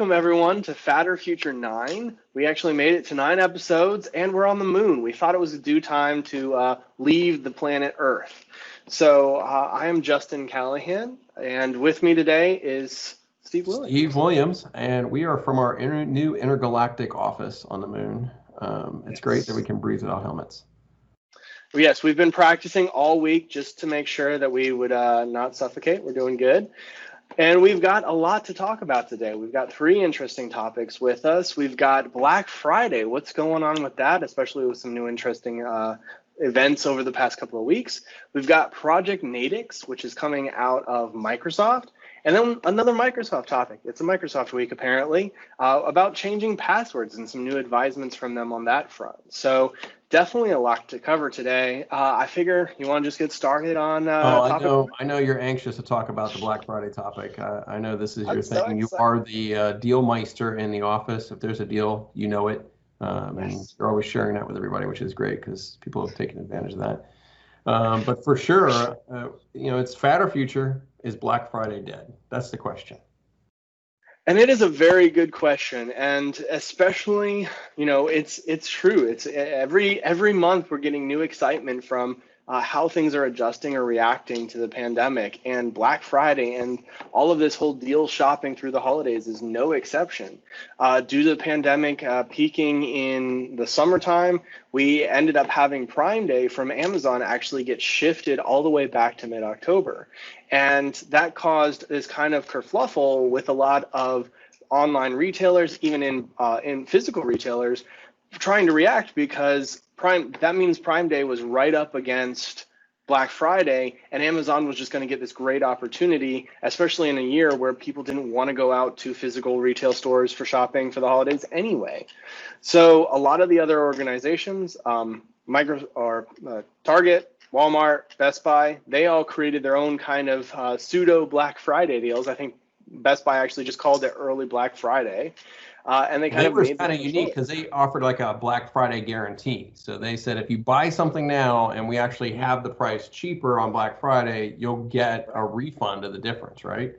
welcome everyone to Fatter Future 9. We actually made it to 9 episodes and we're on the moon. We thought it was due time to leave the planet Earth. So I am Justin Callahan, and with me today is Steve Williams. Steve Williams, and we are from our new intergalactic office on the moon. It's great that we can breathe without helmets. Yes, we've been practicing all week just to make sure that we would not suffocate. We're doing good. And we've got a lot to talk about today. We've got 3 interesting topics with us. We've got Black Friday. What's going on with that, especially with some new interesting events over the past couple of weeks. We've got Project Natick, which is coming out of Microsoft. And then another Microsoft topic. It's a Microsoft week, apparently, about changing passwords and some new advisements from them on that front. So definitely a lot to cover today. I figure you want to just get started on topic. I know you're anxious to talk about the Black Friday topic. I know this is your thing. So you are the deal meister in the office. If there's a deal, you know it. And you're always sharing that with everybody, which is great because people have taken advantage of that. But for sure, it's Fatter Future. Is Black Friday dead? That's the question. And it is a very good question, and especially, it's true. It's every month we're getting new excitement from how things are adjusting or reacting to the pandemic, and Black Friday and all of this whole deal shopping through the holidays is no exception. Due to the pandemic peaking in the summertime, we ended up having Prime Day from Amazon actually get shifted all the way back to mid-October. And that caused this kind of kerfluffle with a lot of online retailers, even in physical retailers, trying to react because that means Prime Day was right up against Black Friday, and Amazon was just going to get this great opportunity, especially in a year where people didn't want to go out to physical retail stores for shopping for the holidays anyway. So a lot of the other organizations, Target, Walmart, Best Buy, they all created their own kind of pseudo Black Friday deals. I think Best Buy actually just called it early Black Friday. And they were kind of unique because they offered like a Black Friday guarantee. So they said, if you buy something now and we actually have the price cheaper on Black Friday, you'll get a refund of the difference, right?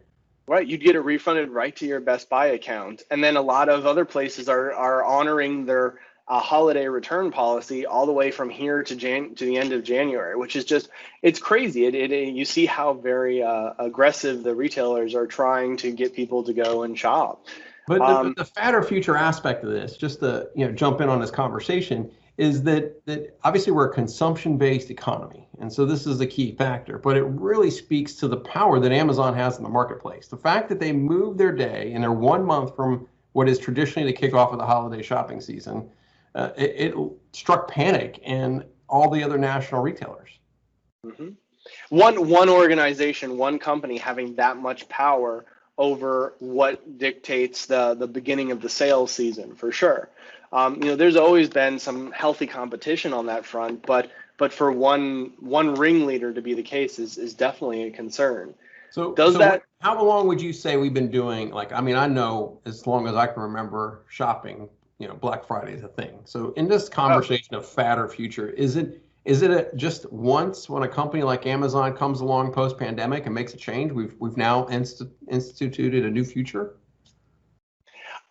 Right, you'd get it refunded right to your Best Buy account. And then a lot of other places are honoring their holiday return policy all the way from here to the end of January, which is just, it's crazy. You see how very aggressive the retailers are trying to get people to go and shop. But the fatter future aspect of this, just to jump in on this conversation, is that obviously we're a consumption-based economy, and so this is the key factor. But it really speaks to the power that Amazon has in the marketplace. The fact that they moved their day and they're 1 month from what is traditionally the kickoff of the holiday shopping season, it struck panic in all the other national retailers. Mm-hmm. One organization, one company having that much power over what dictates the beginning of the sales season, for sure. There's always been some healthy competition on that front, but for one ringleader to be the case is definitely a concern. How long would you say we've been doing? I know as long as I can remember shopping, Black Friday is a thing. So in this conversation of fatter future, is it just once when a company like Amazon comes along post-pandemic and makes a change, we've now instituted a new future?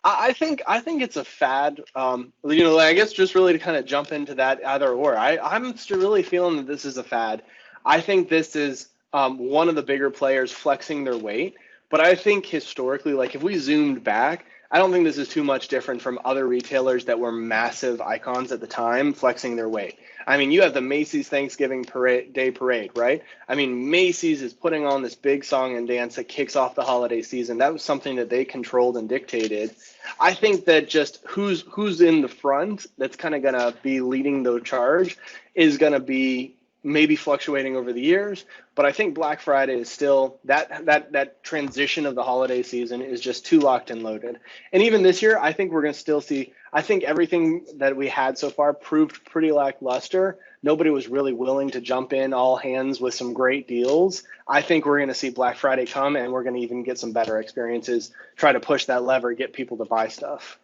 I think it's a fad. I guess just really to kind of jump into that either or. I'm still really feeling that this is a fad. I think this is one of the bigger players flexing their weight. But I think historically, if we zoomed back, I don't think this is too much different from other retailers that were massive icons at the time flexing their weight. You have the Macy's Thanksgiving Day Parade, right? Macy's is putting on this big song and dance that kicks off the holiday season. That was something that they controlled and dictated. I think that just who's in the front that's kind of going to be leading the charge is going to be maybe fluctuating over the years, but I think Black Friday is still that transition of the holiday season is just too locked and loaded. And even this year, I think we're going to still see, I think everything that we had so far proved pretty lackluster. Nobody was really willing to jump in all hands with some great deals. I think we're going to see Black Friday come, and we're going to even get some better experiences, try to push that lever, get people to buy stuff.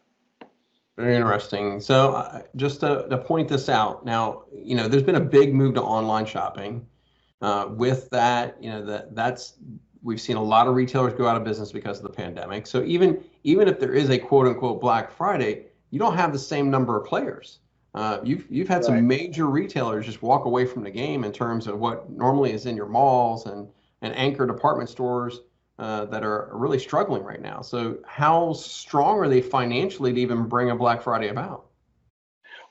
Very interesting. So just to point this out, now, there's been a big move to online shopping. With that, that's we've seen a lot of retailers go out of business because of the pandemic. So even if there is a quote unquote Black Friday, you don't have the same number of players. You've had some major retailers just walk away from the game in terms of what normally is in your malls and anchor department stores that are really struggling right now. So how strong are they financially to even bring a Black Friday about?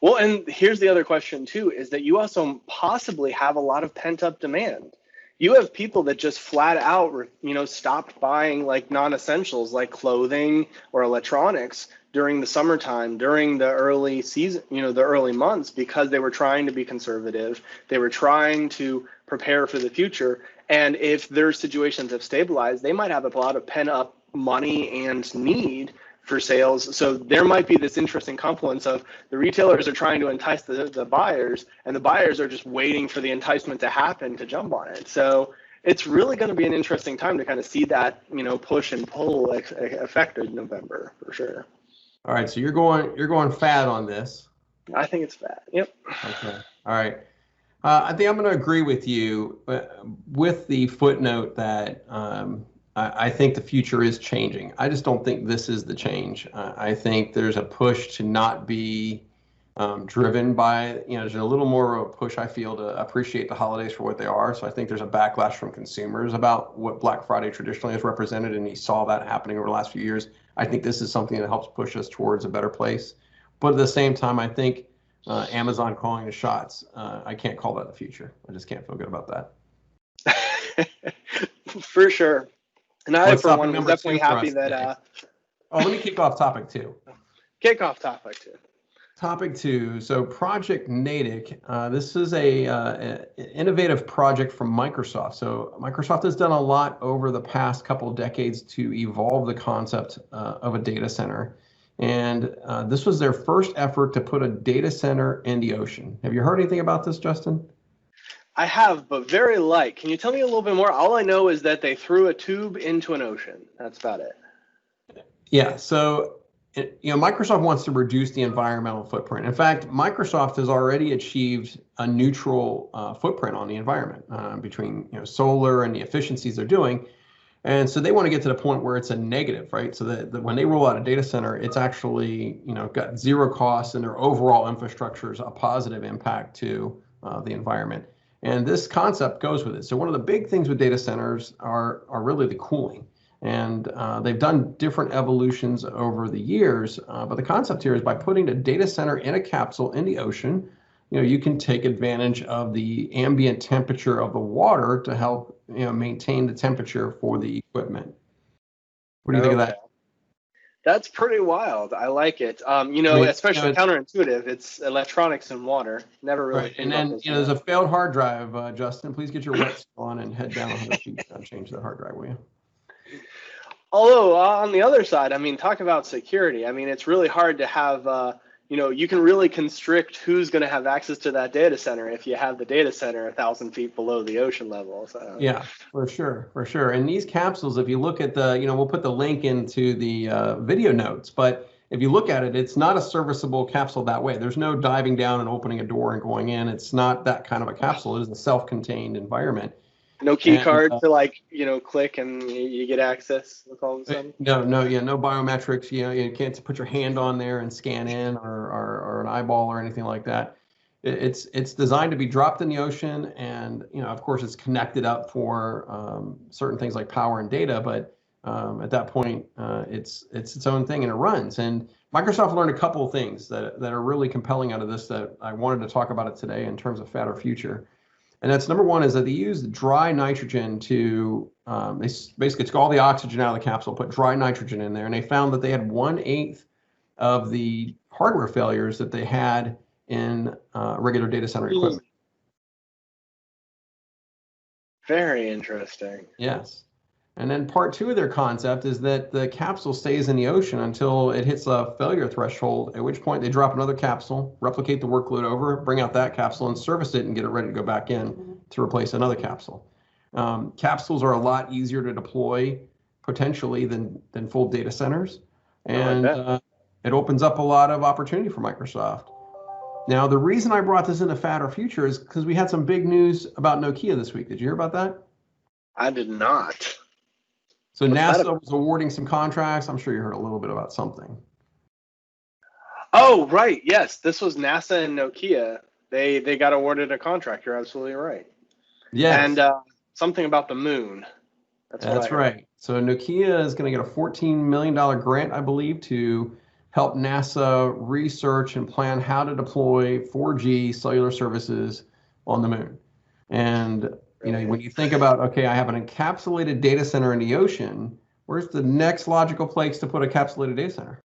Well, and here's the other question too, is that you also possibly have a lot of pent up demand. You have people that just flat out, stopped buying like non-essentials like clothing or electronics during the summertime, during the early season, the early months, because they were trying to be conservative. They were trying to prepare for the future. And if their situations have stabilized, they might have a lot of pent up money and need for sales. So there might be this interesting confluence of the retailers are trying to entice the buyers, and the buyers are just waiting for the enticement to happen to jump on it. So it's really going to be an interesting time to kind of see that, push and pull effect in November for sure. All right, so you're going fad on this. I think it's fad. Yep. Okay. All right. I think I'm going to agree with you with the footnote that I think the future is changing. I just don't think this is the change. I think there's a push to not be driven by, there's a little more of a push, I feel, to appreciate the holidays for what they are. So I think there's a backlash from consumers about what Black Friday traditionally has represented, and you saw that happening over the last few years. I think this is something that helps push us towards a better place. But at the same time, I think Amazon calling the shots, I can't call that the future. I just can't feel good about that. For sure. And I, for one, was definitely happy that. Let me kick off topic 2. Kick off topic 2. Topic 2. So Project Natick. This is an innovative project from Microsoft. So Microsoft has done a lot over the past couple of decades to evolve the concept of a data center. And this was their first effort to put a data center in the ocean. Have you heard anything about this, Justin? I have, but very light. Can you tell me a little bit more? All I know is that they threw a tube into an ocean. That's about it. Yeah. So, Microsoft wants to reduce the environmental footprint. In fact, Microsoft has already achieved a neutral footprint on the environment between solar and the efficiencies they're doing. And so they want to get to the point where it's a negative, right? So that when they roll out a data center, it's actually, got zero costs and their overall infrastructure is a positive impact to the environment. And this concept goes with it. So one of the big things with data centers are really the cooling. And they've done different evolutions over the years. But the concept here is by putting a data center in a capsule in the ocean, you can take advantage of the ambient temperature of the water to help maintain the temperature for the equipment. What do you think of that? That's pretty wild. I like it. Especially counterintuitive. It's electronics and water. Never really. Right. And then there's a failed hard drive. Justin, please get your wet on and head down 100 feet and change that hard drive, will you? Although on the other side, talk about security. It's really hard to have. You can really constrict who's going to have access to that data center if you have the data center 1,000 feet below the ocean level. So. Yeah, for sure. And these capsules, if you look at we'll put the link into the video notes, but if you look at it, it's not a serviceable capsule that way. There's no diving down and opening a door and going in. It's not that kind of a capsule. It is a self-contained environment. No key card to click and you get access with all of a sudden. No biometrics. You can't put your hand on there and scan in or an eyeball or anything like that. It's designed to be dropped in the ocean, and of course it's connected up for certain things like power and data. But at that point, it's its own thing and it runs. And Microsoft learned a couple of things that are really compelling out of this that I wanted to talk about it today in terms of fatter future. And that's number one is that they use dry nitrogen to they basically took all the oxygen out of the capsule, put dry nitrogen in there, and they found that they had 1/8 of the hardware failures that they had in regular data center equipment. Very interesting. Yes. And then part 2 of their concept is that the capsule stays in the ocean until it hits a failure threshold, at which point they drop another capsule, replicate the workload over, bring out that capsule and service it and get it ready to go back in to replace another capsule. Capsules are a lot easier to deploy potentially than full data centers. And it opens up a lot of opportunity for Microsoft. Now, the reason I brought this into Fatter Future is because we had some big news about Nokia this week. Did you hear about that? I did not. So What's that NASA about? was awarding some contracts. I'm sure you heard a little bit about something. Oh, right. Yes, this was NASA and Nokia. They got awarded a contract. You're absolutely right. And Yes, something about the moon. That's what I that's heard. right. So Nokia is going to get a $14 million grant, I believe, to help NASA research and plan how to deploy 4G cellular services on the moon. And when Brilliant. you think about, okay, I have an encapsulated data center in the ocean, where's the next logical place to put a encapsulated data center?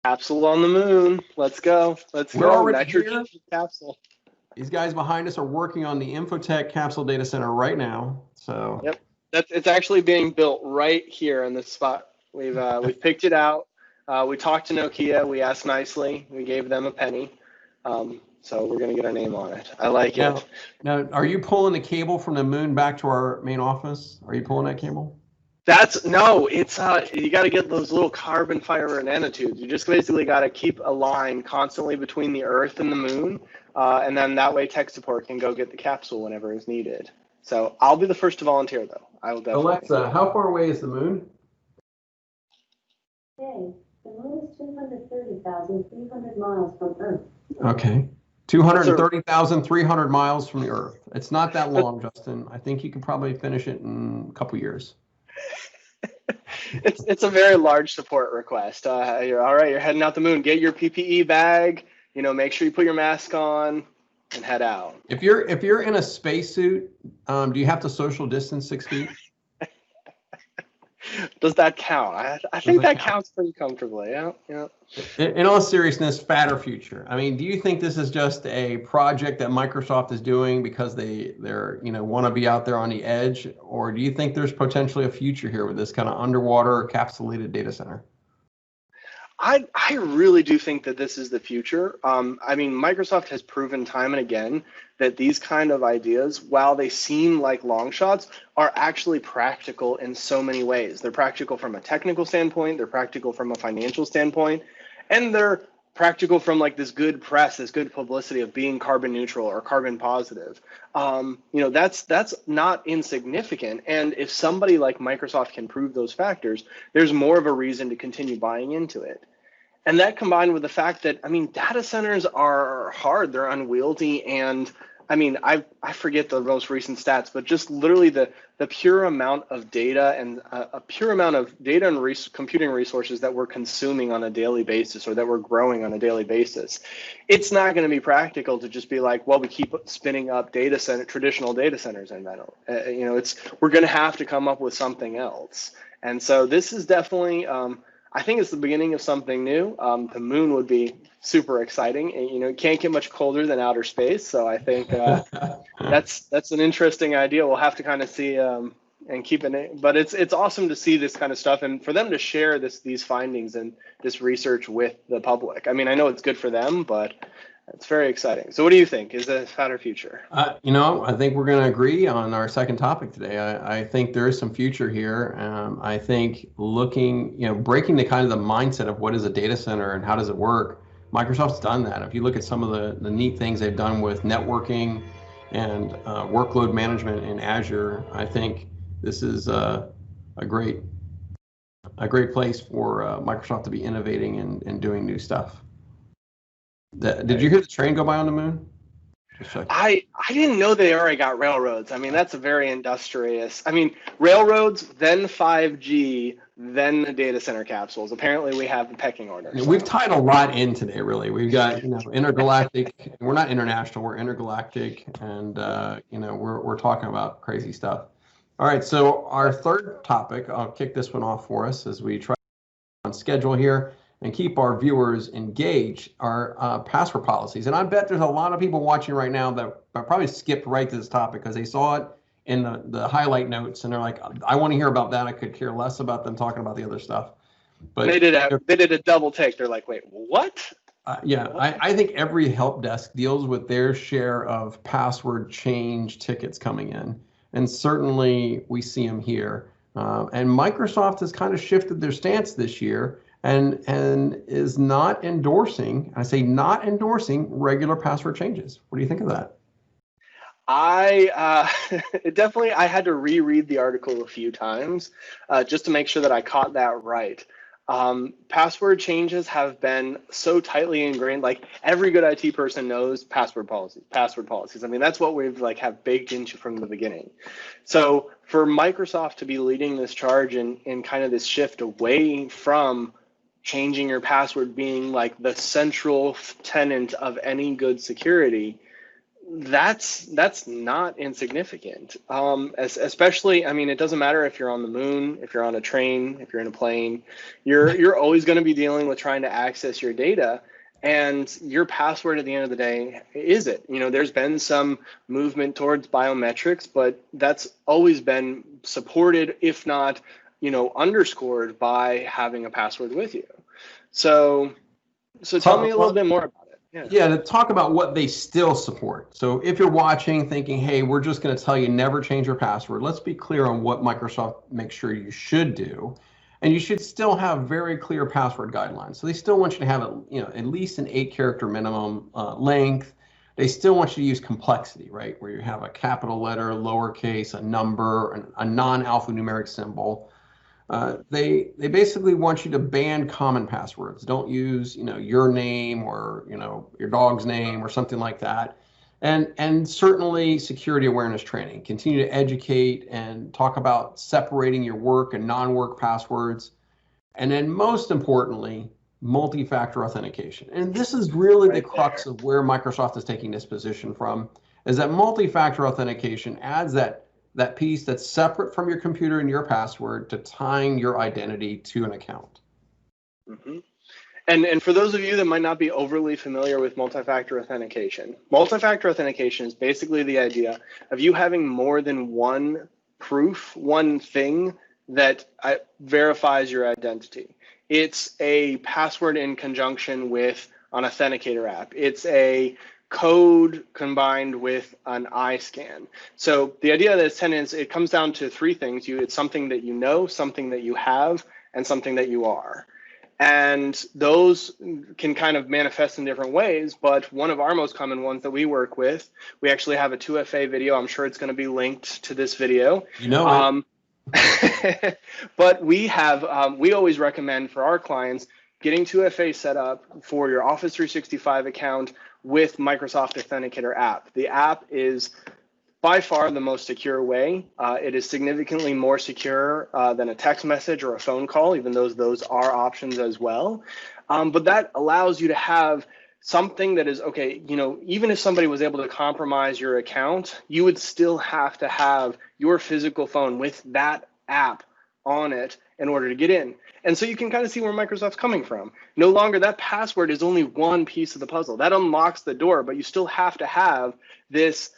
Capsule on the moon. Let's go. Let's We're go. already Nitrogen here. capsule. These guys behind us are working on the Infotech capsule data center right now. So Yep. It's actually being built right here in this spot. We've picked it out. We talked to Nokia. We asked nicely. We gave them a penny. So we're gonna get our name on it. I like it. now, are you pulling the cable from the moon back to our main office? Are you pulling that cable? That's no, it's you got to get those little carbon fiber nanotubes. You just basically got to keep a line constantly between the Earth and the Moon, and then that way tech support can go get the capsule whenever is needed. So I'll be the first to volunteer, though. I will definitely. Alexa, how far away is the moon? Okay, the moon is 230,300 miles from Earth. Okay. 230,300 miles from the Earth. It's not that long, Justin. I think you could probably finish it in a couple years. It's a very large support request. You're all right. You're heading out the moon. Get your PPE bag. Make sure you put your mask on and head out. If you're in a spacesuit, do you have to social distance 6 feet? Does that count? I think that counts pretty comfortably. Yeah, yeah. In all seriousness, fat or future? I mean, do you think this is just a project that Microsoft is doing because they're want to be out there on the edge, or do you think there's potentially a future here with this kind of underwater encapsulated data center? I really do think that this is the future. I mean, Microsoft has proven time and again that these kind of ideas, while they seem like long shots, are actually practical in so many ways. They're practical from a technical standpoint, they're practical from a financial standpoint, and they're practical from like this good press, this good publicity of being carbon neutral or carbon positive. That's not insignificant. And if somebody like Microsoft can prove those factors, there's more of a reason to continue buying into it. And that combined with the fact that, I mean, data centers are hard, they're unwieldy, and I mean, I forget the most recent stats, but just literally the pure amount of data and a pure amount of data and computing resources that we're consuming on a daily basis or that we're growing on a daily basis. It's not going to be practical to just be like, well, we keep spinning up traditional data centers in metal. We're going to have to come up with something else. And so this is definitely, I think it's the beginning of something new. The moon would be super exciting. And, it can't get much colder than outer space. So I think that's an interesting idea. We'll have to kind of see and keep it. But it's awesome to see this kind of stuff and for them to share these findings and this research with the public. I mean, I know it's good for them, but it's very exciting. So what do you think? Is a fatter future? I think we're going to agree on our second topic today. I think there is some future here. I think breaking the kind of the mindset of what is a data center and how does it work, Microsoft's done that. If you look at some of the neat things they've done with networking and workload management in Azure, I think this is a great place for Microsoft to be innovating and doing new stuff. Did you hear the train go by on the moon? I didn't know they already got railroads. I mean, that's a very industrious. I mean, railroads, then 5G, then the data center capsules. Apparently, we have the pecking order. So. We've tied a lot in today, really. We've got intergalactic. We're not international. We're intergalactic, and we're talking about crazy stuff. All right, so our third topic, I'll kick this one off for us as we try on schedule here and keep our viewers engaged, our password policies. And I bet there's a lot of people watching right now that probably skipped right to this topic because they saw it in the highlight notes and they're like, I want to hear about that. I could care less about them talking about the other stuff. But they did a double take. They're like, wait, what? I think every help desk deals with their share of password change tickets coming in. And certainly we see them here. And Microsoft has kind of shifted their stance this year and is not endorsing, I say not endorsing regular password changes. What do you think of that? It definitely, I had to reread the article a few times just to make sure that I caught that right. Password changes have been so tightly ingrained. Like every good IT person knows password policies. Password policies. I mean, that's what we've like have baked into from the beginning. So for Microsoft to be leading this charge in kind of this shift away from changing your password being like the central tenet of any good security, that's not insignificant. Especially, I mean, it doesn't matter if you're on the moon, if you're on a train, if you're in a plane, you're always going to be dealing with trying to access your data, and your password at the end of the day is it. You know, there's been some movement towards biometrics, but that's always been supported, if not, you know, underscored by having a password with you. So tell me a little bit more about it. Yeah, to talk about what they still support. So if you're watching thinking, hey, we're just going to tell you never change your password, let's be clear on what Microsoft makes sure you should do. And you should still have very clear password guidelines. So they still want you to have at least an 8-character minimum length. They still want you to use complexity, right? Where you have a capital letter, lowercase, a number, a non-alphanumeric symbol. They basically want you to ban common passwords. Don't use your name or your dog's name or something like that. And certainly security awareness training. Continue to educate and talk about separating your work and non-work passwords. And then most importantly, multi-factor authentication. And this is really the crux of where Microsoft is taking this position from, is that multi-factor authentication adds that piece that's separate from your computer and your password to tying your identity to an account. Mm-hmm. And for those of you that might not be overly familiar with multi-factor authentication is basically the idea of you having more than one proof, one thing that verifies your identity. It's a password in conjunction with an authenticator app. It's a code combined with an eye scan. So the idea of this tenant is it comes down to three things. It's something that you know, something that you have, and something that you are. And those can kind of manifest in different ways, but one of our most common ones that we work with, we actually have a 2FA video. I'm sure it's going to be linked to this video. But we always recommend for our clients getting 2FA set up for your Office 365 account with Microsoft Authenticator app. The app is by far the most secure way. It is significantly more secure than a text message or a phone call, even though those are options as well. But that allows you to have something that is, okay, even if somebody was able to compromise your account, you would still have to have your physical phone with that app on it in order to get in. And so you can kind of see where Microsoft's coming from. No longer that password is only one piece of the puzzle. That unlocks the door, but you still have to have this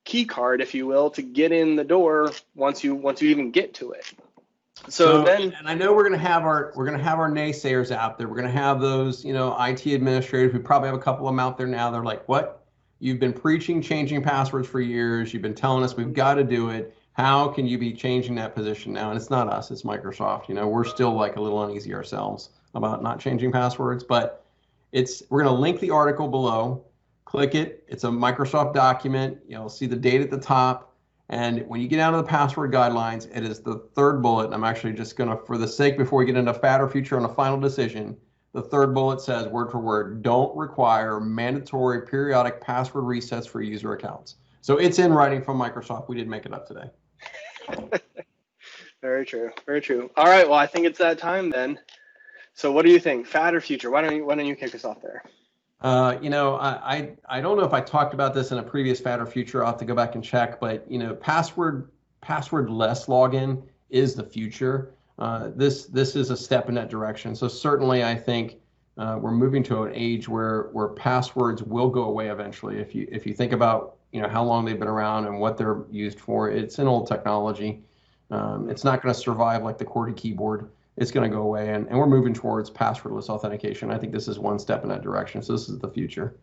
key card, if you will, to get in the door once you even get to it. So then, and I know we're gonna have our naysayers out there. We're gonna have those, IT administrators. We probably have a couple of them out there now. They're like, "What? You've been preaching changing passwords for years. You've been telling us we've got to do it. How can you be changing that position now?" And it's not us, it's Microsoft. We're still like a little uneasy ourselves about not changing passwords, but we're going to link the article below. Click it. It's a Microsoft document. You'll see the date at the top. And when you get out of the password guidelines, it is the third bullet. And I'm actually just going to, for the sake, before we get into fat or future on a final decision, the third bullet says, word for word, don't require mandatory periodic password resets for user accounts. So it's in writing from Microsoft. We didn't make it up today. Very true. Very true. All right. Well, I think it's that time then. So what do you think? Fat or future? Why don't you kick us off there? I don't know if I talked about this in a previous fat or future. I'll have to go back and check, but passwordless login is the future. This is a step in that direction. So certainly I think we're moving to an age where passwords will go away eventually. If you think about how long they've been around and what they're used for, it's an old technology. It's not going to survive like the QWERTY keyboard. It's going to go away, and we're moving towards passwordless authentication. I think this is one step in that direction. So this is the future.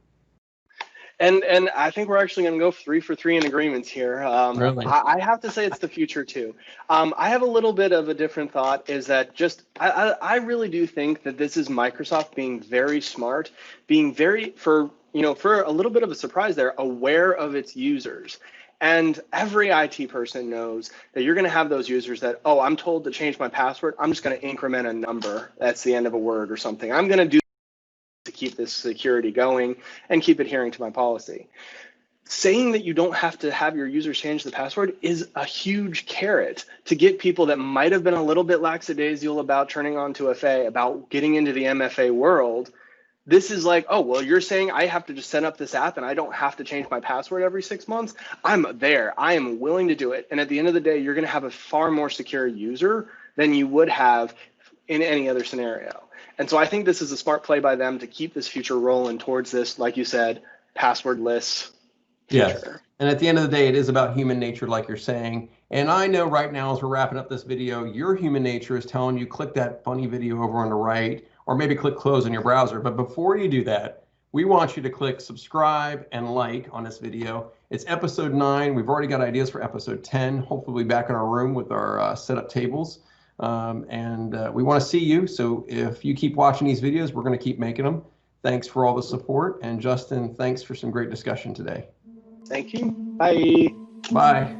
And I think we're actually going to go 3 for 3 in agreements here. Really? I have to say it's the future too. I have a little bit of a different thought. Is that I really do think that this is Microsoft being very smart, being very for a little bit of a surprise there, aware of its users. And every IT person knows that you're going to have those users that, oh, I'm told to change my password. I'm just going to increment a number. That's the end of a word or something. I'm going to do to keep this security going and keep adhering to my policy. Saying that you don't have to have your users change the password is a huge carrot to get people that might have been a little bit lackadaisical about turning on 2FA, about getting into the MFA world. This is like, oh, well, you're saying I have to just set up this app and I don't have to change my password every 6 months. I'm there. I am willing to do it. And at the end of the day, you're going to have a far more secure user than you would have in any other scenario. And so I think this is a smart play by them to keep this future rolling towards this, like you said, passwordless future. Yes. And at the end of the day, it is about human nature, like you're saying. And I know right now, as we're wrapping up this video, your human nature is telling you click that funny video over on the right, or maybe click close in your browser. But before you do that, we want you to click subscribe and like on this video. It's episode 9. We've already got ideas for episode 10. Hopefully we'll be back in our room with our setup tables. We want to see you. So if you keep watching these videos, we're going to keep making them. Thanks for all the support. And Justin, thanks for some great discussion today. Thank you. Bye. Bye.